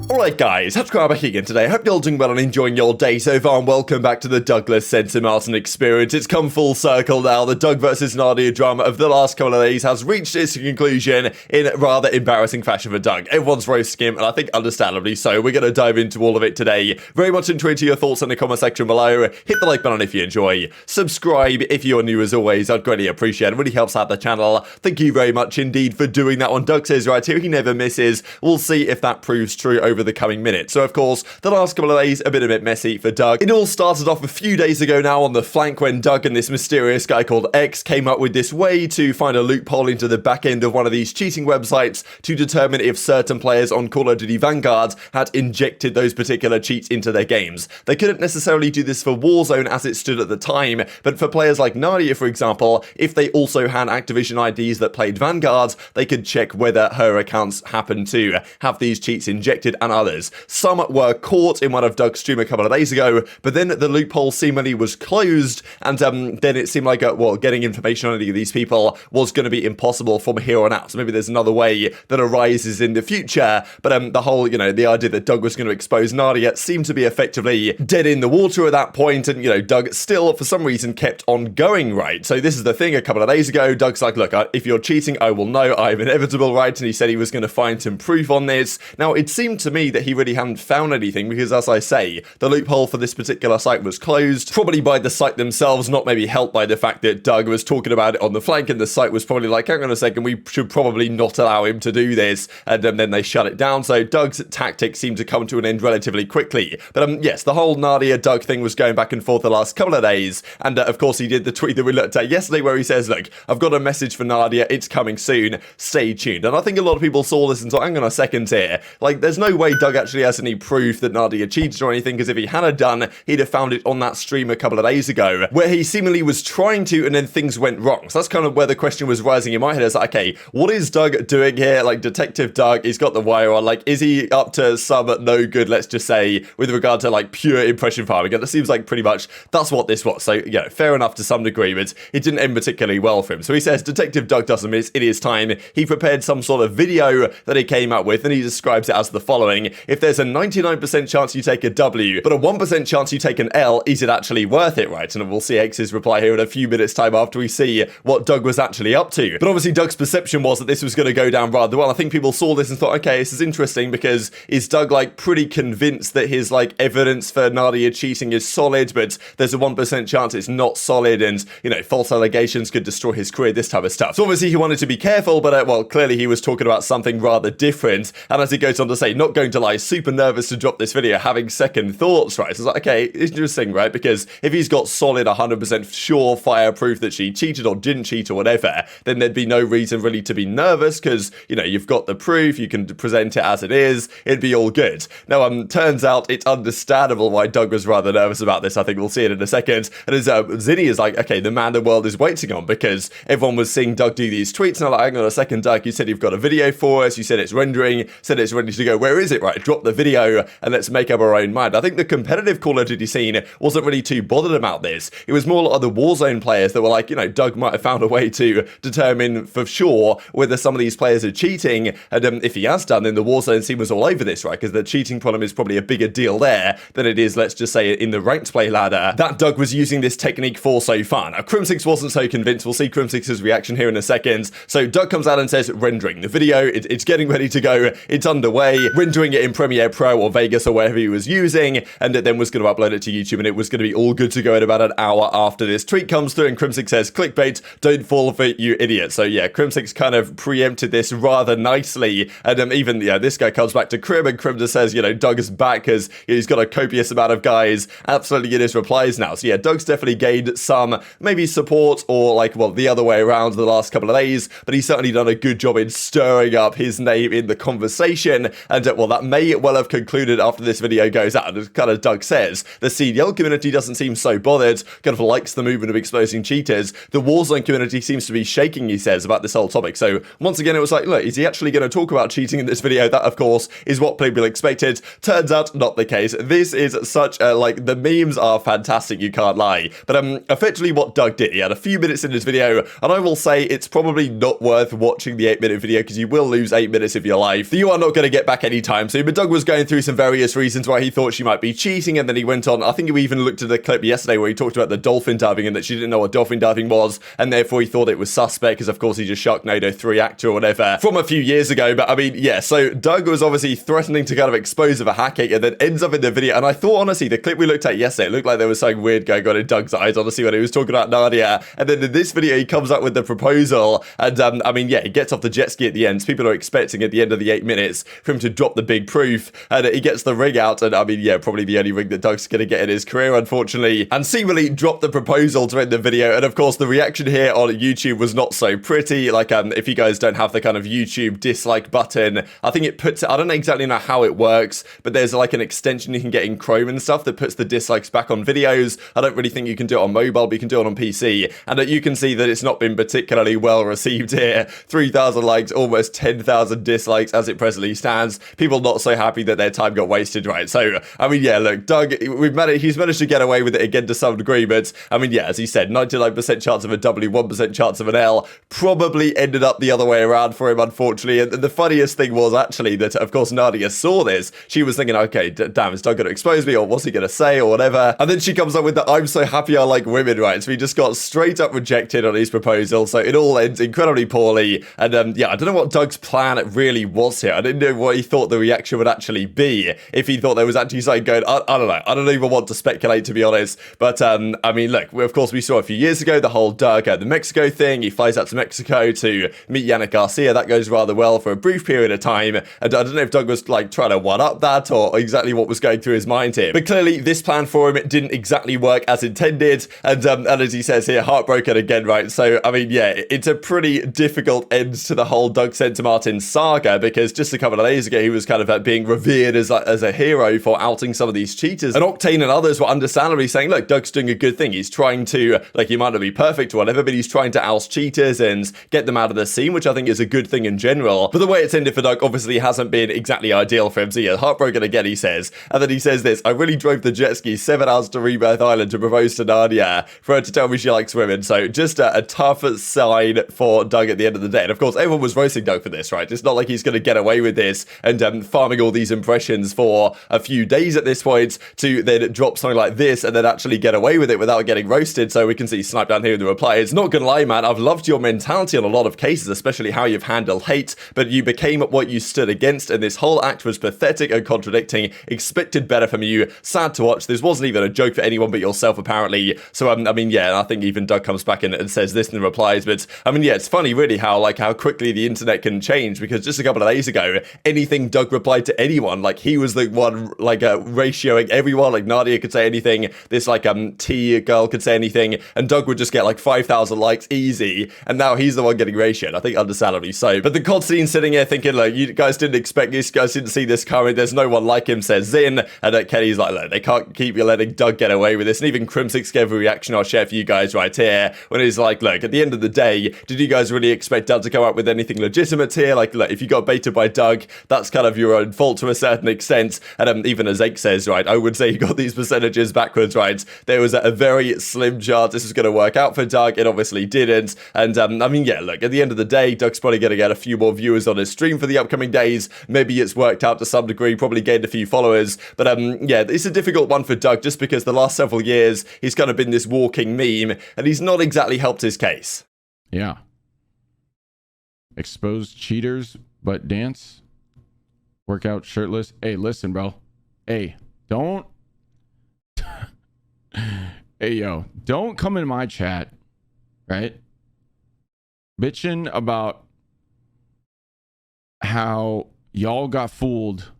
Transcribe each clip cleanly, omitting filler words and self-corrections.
Alright guys, TacticalRab back again today. Hope you're all doing well and enjoying your day so far, and welcome back to the Douglas Censor Martin experience. It's come full circle now. The Doug versus Nadia drama of the last couple of days has reached its conclusion in rather embarrassing fashion for Doug. Everyone's roasting him, and I think understandably so. We're going to dive into all of it today. Very much intrigued to your thoughts in the comment section below. Hit the like button if you enjoy. Subscribe if you're new as always. I'd greatly appreciate it. It really helps out the channel. Thank you very much indeed for doing that one. Doug says right here, he never misses. We'll see if that proves true over the coming minutes. So of course, the last couple of days a bit messy for Doug. It all started off a few days ago now on the flank when Doug and this mysterious guy called X came up with this way to find a loophole into the back end of one of these cheating websites to determine if certain players on Call of Duty Vanguard had injected those particular cheats into their games. They couldn't necessarily do this for Warzone as it stood at the time, but for players like Nadia, for example, if they also had Activision IDs that played Vanguard, they could check whether her accounts happened to have these cheats injected and others. Some were caught in one of Doug's stream a couple of days ago, but then the loophole seemingly was closed, and then it seemed like, getting information on any of these people was going to be impossible from here on out. So maybe there's another way that arises in the future, but the whole, the idea that Doug was going to expose Nadia seemed to be effectively dead in the water at that point, and, Doug still, for some reason, kept on going, right? So this is the thing, a couple of days ago, Doug's like, look, if you're cheating, I will know, I'm inevitable, right? And he said he was going to find some proof on this. Now, it seemed to me that he really hadn't found anything because, as I say, the loophole for this particular site was closed, probably by the site themselves, not maybe helped by the fact that Doug was talking about it on the flank, and the site was probably like, hang on a second, we should probably not allow him to do this, and then they shut it down. So Doug's tactics seemed to come to an end relatively quickly. But yes, the whole Nadia Doug thing was going back and forth the last couple of days, and of course he did the tweet that we looked at yesterday where he says, look, I've got a message for Nadia, it's coming soon, stay tuned. And I think a lot of people saw this and thought, hang on a second here, like there's no way Doug actually has any proof that Nadia cheated or anything, because if he had done, he'd have found it on that stream a couple of days ago, where he seemingly was trying to, and then things went wrong. So that's kind of where the question was rising in my head. It's like, okay, what is Doug doing here? Like, Detective Doug, he's got the wire on, like, is he up to some no good, let's just say, with regard to, like, pure impression farming? And it seems like pretty much that's what this was. So, fair enough to some degree, but it didn't end particularly well for him. So he says, Detective Doug doesn't miss, it is time. He prepared some sort of video that he came up with, and he describes it as the following: if there's a 99% chance you take a W, but a 1% chance you take an L, is it actually worth it, right? And we'll see X's reply here in a few minutes' time after we see what Doug was actually up to. But obviously Doug's perception was that this was going to go down rather well. I think people saw this and thought, okay, this is interesting, because is Doug, like, pretty convinced that his, like, evidence for Nadia cheating is solid, but there's a 1% chance it's not solid, and, false allegations could destroy his career, this type of stuff. So obviously he wanted to be careful, but, clearly he was talking about something rather different, and as he goes on to say, not going to lie, super nervous to drop this video, having second thoughts, right? So it's like, okay, interesting, right? Because if he's got solid 100% sure fire proof that she cheated or didn't cheat or whatever, then there'd be no reason really to be nervous, because, you've got the proof, you can present it as it is, it'd be all good. Now, turns out it's understandable why Doug was rather nervous about this. I think we'll see it in a second. And as Zinni is like, okay, the man the world is waiting on, because everyone was seeing Doug do these tweets, and I'm like, hang on a second, Doug, you said you've got a video for us, you said it's rendering, said it's ready to go, where is it, right? Drop the video and let's make up our own mind. I think the competitive Call of Duty scene wasn't really too bothered about this. It was more a lot of the Warzone players that were like, Doug might have found a way to determine for sure whether some of these players are cheating, and if he has done, then the Warzone scene was all over this, right? Because the cheating problem is probably a bigger deal there than it is, let's just say, in the ranked play ladder that Doug was using this technique for so far. Now, Crimsix wasn't so convinced. We'll see Crimsix's reaction here in a second. So Doug comes out and says, rendering the video, it's getting ready to go, it's underway, rendering it in Premiere Pro or Vegas or wherever he was using, and it then was going to upload it to YouTube, and it was going to be all good to go in about an hour after this tweet comes through, and Crimsix says, clickbait, don't fall for it, you idiot. So yeah, Crimsix kind of preempted this rather nicely, and even, this guy comes back to Crim, and Crim just says, Doug is back, because he's got a copious amount of guys absolutely in his replies now. So yeah, Doug's definitely gained some, maybe support, or the other way around the last couple of days, but he's certainly done a good job in stirring up his name in the conversation, and that may well have concluded after this video goes out. As kind of Doug says, the CDL community doesn't seem so bothered, kind of likes the movement of exposing cheaters. The Warzone community seems to be shaking, he says, about this whole topic. So once again, it was like, look, is he actually going to talk about cheating in this video? That, of course, is what people expected. Turns out, not the case. This is such a, the memes are fantastic, you can't lie. But effectively what Doug did, he had a few minutes in his video, and I will say it's probably not worth watching the 8-minute video, because you will lose 8 minutes of your life that you are not going to get back anytime time soon. But Doug was going through some various reasons why he thought she might be cheating, and then he went on. I think we even looked at the clip yesterday where he talked about the dolphin diving and that she didn't know what dolphin diving was, and therefore he thought it was suspect because, of course, he just Sharknado 3 actor or whatever from a few years ago. But I mean, yeah, so Doug was obviously threatening to kind of expose of a hacking, and then ends up in the video. And I thought, honestly, the clip we looked at yesterday, it looked like there was something weird going on in Doug's eyes, honestly, when he was talking about Nadia. And then in this video, he comes up with the proposal, and I mean, yeah, he gets off the jet ski at the end. So people are expecting at the end of the 8 minutes for him to drop the big proof, and he gets the ring out, and I mean, yeah, probably the only ring that Doug's gonna get in his career, unfortunately, and seemingly dropped the proposal to end the video. And of course, the reaction here on YouTube was not so pretty. Like, if you guys don't have the kind of YouTube dislike button, I think it puts it, I don't exactly know how it works, but there's like an extension you can get in Chrome and stuff that puts the dislikes back on videos. I don't really think you can do it on mobile, but you can do it on PC, and you can see that it's not been particularly well received here. 3,000 likes, almost 10,000 dislikes as it presently stands. People not so happy that their time got wasted, right? So, I mean, yeah, look, Doug, he's managed to get away with it again to some degree, but I mean, yeah, as he said, 99% chance of a W, 1% chance of an L, probably ended up the other way around for him, unfortunately. And the funniest thing was actually that, of course, Nadia saw this. She was thinking, okay, damn, is Doug going to expose me, or what's he going to say, or whatever? And then she comes up with the, I'm so happy I like women, right? So he just got straight up rejected on his proposal. So it all ends incredibly poorly. And yeah, I don't know what Doug's plan really was here. I didn't know what he thought the reaction would actually be. If he thought there was actually something going, I don't know. I don't even want to speculate, to be honest. But I mean, look, of course, we saw a few years ago the whole Doug, the Mexico thing. He flies out to Mexico to meet Yannick Garcia. That goes rather well for a brief period of time. And I don't know if Doug was like trying to one-up that or exactly what was going through his mind here. But clearly, this plan for him didn't exactly work as intended. And as he says here, heartbroken again, right? So, I mean, yeah, it's a pretty difficult end to the whole Doug Censor Martin saga, because just a couple of days ago, he was kind of being revered as a hero for outing some of these cheaters. And Octane and others were understandably saying, look, Doug's doing a good thing. He's trying to, like, he might not be perfect or whatever, but he's trying to oust cheaters and get them out of the scene, which I think is a good thing in general. But the way it's ended for Doug obviously hasn't been exactly ideal for him. So yeah, heartbroken again, he says. And then he says this, I really drove the jet ski 7 hours to Rebirth Island to propose to Nadia for her to tell me she likes women. So just a tough sign for Doug at the end of the day. And of course, everyone was roasting Doug for this, right? It's not like he's going to get away with this and farming all these impressions for a few days at this point to then drop something like this and then actually get away with it without getting roasted. So we can see Snipe down here in the reply. It's not gonna lie, man, I've loved your mentality on a lot of cases, especially how you've handled hate, but you became what you stood against, and this whole act was pathetic and contradicting. Expected better from you. Sad to watch. This wasn't even a joke for anyone but yourself, apparently. So, I mean, yeah, I think even Doug comes back in and says this in the replies, but I mean, yeah, it's funny really how quickly the internet can change, because just a couple of days ago, anything Doug replied to anyone, like he was the one ratioing everyone, like Nadia could say anything, this T girl could say anything, and Doug would just get like 5,000 likes easy, and now he's the one getting ratioed, I think understandably so. But the COD scene sitting here thinking, like, you guys didn't expect this, you guys didn't see this coming, there's no one like him, says Zin, and Kenny's like, look, they can't keep you letting Doug get away with this. And even Crimsix gave a reaction I'll share for you guys right here, when he's like, look, at the end of the day, did you guys really expect Doug to come up with anything legitimate here? Like, look, if you got baited by Doug, that's kind of your own fault to a certain extent. And even as Ake says, right, I would say you got these percentages backwards, right? There was a very slim chance this was going to work out for Doug. It obviously didn't. And I mean, yeah, look, at the end of the day, Doug's probably going to get a few more viewers on his stream for the upcoming days. Maybe it's worked out to some degree, probably gained a few followers. But yeah, it's a difficult one for Doug just because the last several years, he's kind of been this walking meme, and he's not exactly helped his case. Yeah. Exposed cheaters, but dance. Work out shirtless. Hey, listen, bro. Hey, don't. Hey, yo, don't come in my chat, right? Bitching about how y'all got fooled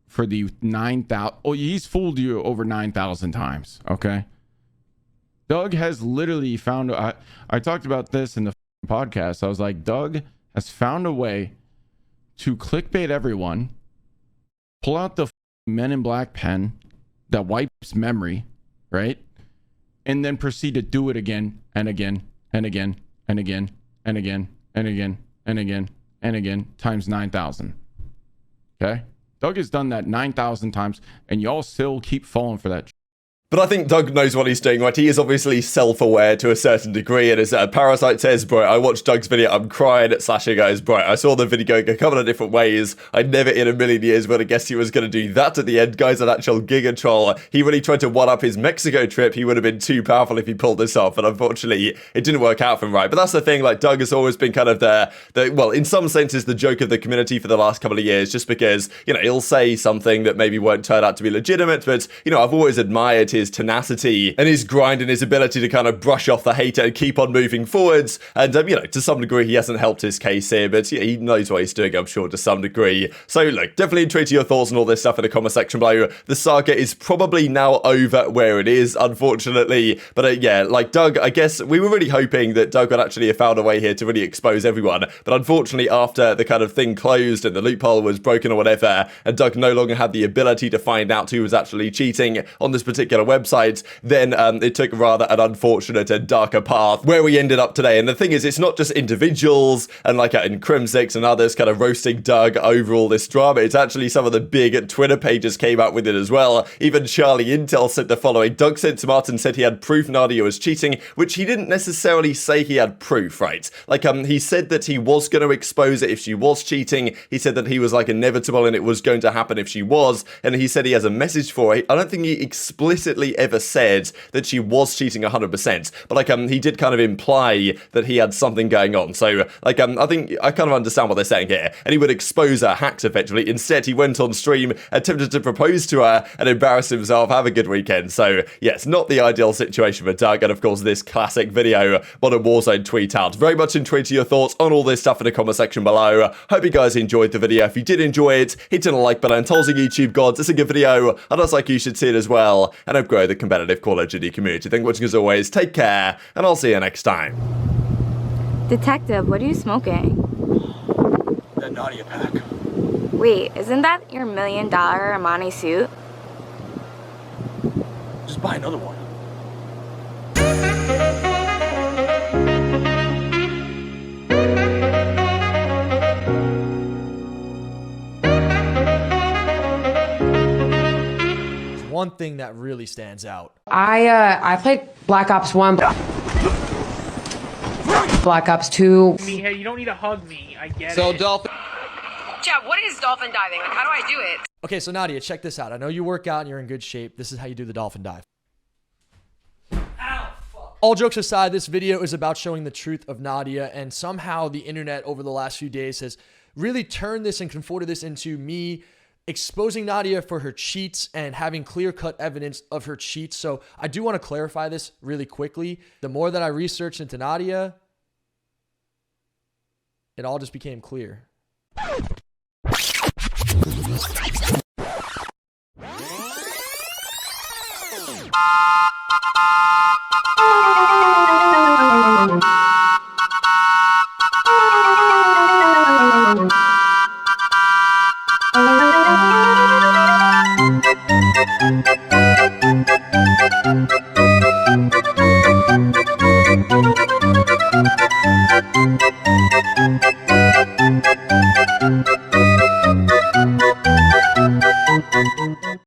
for the 9,000. Oh, he's fooled you over 9,000 times, okay? Doug has literally found. I talked about this in the podcast. I was like, Doug has found a way to clickbait everyone, pull out the Men in Black pen that wipes memory, right? And then proceed to do it again and again and again and again and again and again and again and again times 9,000. Okay? Doug has done that 9,000 times, and y'all still keep falling for that. But I think Doug knows what he's doing, right? He is obviously self-aware to a certain degree, and as Parasite says, bro, I watched Doug's video, I'm crying. Slasher goes, bro, I saw the video go a couple of different ways. I never in a million years would have guessed he was going to do that at the end. Guy's an actual giga troll. He really tried to one-up his Mexico trip. He would have been too powerful if he pulled this off, but unfortunately, it didn't work out for him, right? But that's the thing, like, Doug has always been kind of well, in some senses, the joke of the community for the last couple of years, just because, you know, he'll say something that maybe won't turn out to be legitimate, but, you know, I've always admired his tenacity and his grind and his ability to kind of brush off the hater and keep on moving forwards. And, you know, to some degree, he hasn't helped his case here, but yeah, he knows what he's doing, I'm sure, to some degree. So, look, definitely intrigued to your thoughts on all this stuff in the comment section below. The saga is probably now over where it is, unfortunately. But, yeah, like, Doug, I guess we were really hoping that Doug would actually have found a way here to really expose everyone. But unfortunately, after the kind of thing closed and the loophole was broken or whatever, and Doug no longer had the ability to find out who was actually cheating on this particular website, then it took rather an unfortunate and darker path where we ended up today. And the thing is, it's not just individuals and like in Crimsix and others kind of roasting Doug over all this drama. It's actually some of the big Twitter pages came out with it as well. Even Charlie Intel said the following: Doug Censor Martin said he had proof Nadia was cheating, which he didn't necessarily say he had proof, right? Like, he said that he was going to expose it if she was cheating. He said that he was like inevitable and it was going to happen if she was. And he said he has a message for it. I don't think he explicitly ever said that she was cheating 100%, but like he did kind of imply that he had something going on. So like I think I kind of understand what they're saying here. And he would expose her hacks effectively. Instead, he went on stream, attempted to propose to her and embarrass himself. Have a good weekend. So yes, not the ideal situation for Doug. And of course, this classic video Modern Warzone tweet out. Very much intrigued to your thoughts on all this stuff in the comment section below. Hope you guys enjoyed the video. If you did enjoy it, hit the like button. Tells you YouTube gods it's a good video, and it's like you should see it as well, and help grow the competitive Call of Duty community. Thank you for watching as always. Take care, and I'll see you next time. Detective, what are you smoking? That Nadia pack. Wait, isn't that your $1 million Armani suit? Just buy another one. One thing that really stands out. I played Black Ops 1, Black Ops 2. Hey, you don't need to hug me. I get So it. dolphin. Chad, what is dolphin diving? Like, how do I do it? Okay, so Nadia, check this out. I know you work out and you're in good shape. This is how you do the dolphin dive. Ow, fuck. All jokes aside, this video is about showing the truth of Nadia, and somehow the internet over the last few days has really turned this and conforted this into me exposing Nadia for her cheats and having clear-cut evidence of her cheats. So I do want to clarify this really quickly. The more that I researched into Nadia, it all just became clear.